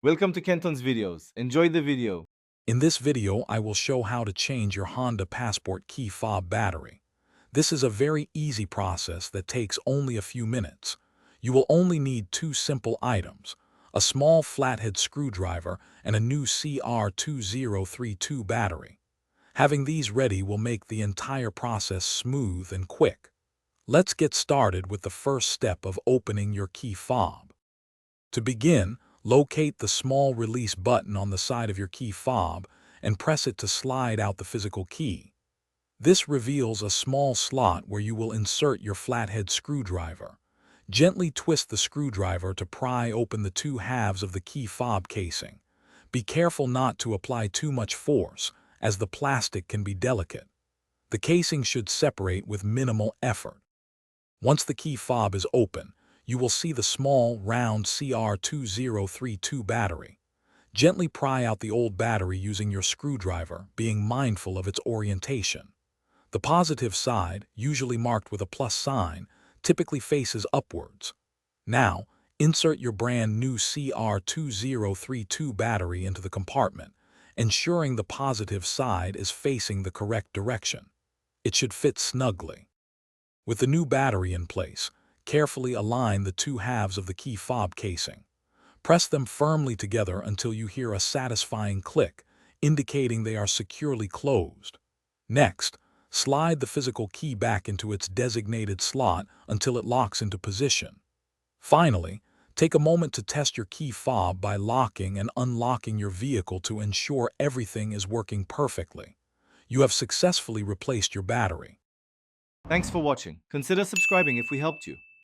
Welcome to Kenton's videos. Enjoy the video. In this video, I will show how to change your Honda Passport key fob battery. This is a very easy process that takes only a few minutes. You will only need two simple items: a small flathead screwdriver and a new CR2032 battery. Having these ready will make the entire process smooth and quick. Let's get started with the first step of opening your key fob. To begin, locate the small release button on the side of your key fob and press it to slide out the physical key. This reveals a small slot where you will insert your flathead screwdriver. Gently twist the screwdriver to pry open the two halves of the key fob casing. Be careful not to apply too much force, as the plastic can be delicate. The casing should separate with minimal effort. Once the key fob is open, you will see the small, round CR2032 battery. Gently pry out the old battery using your screwdriver, being mindful of its orientation. The positive side, usually marked with a plus sign, typically faces upwards. Now, insert your brand new CR2032 battery into the compartment, ensuring the positive side is facing the correct direction. It should fit snugly. With the new battery in place, carefully align the two halves of the key fob casing. Press them firmly together until you hear a satisfying click, indicating they are securely closed. Next, slide the physical key back into its designated slot until it locks into position. Finally, take a moment to test your key fob by locking and unlocking your vehicle to ensure everything is working perfectly. You have successfully replaced your battery. Thanks for watching. Consider subscribing if we helped you.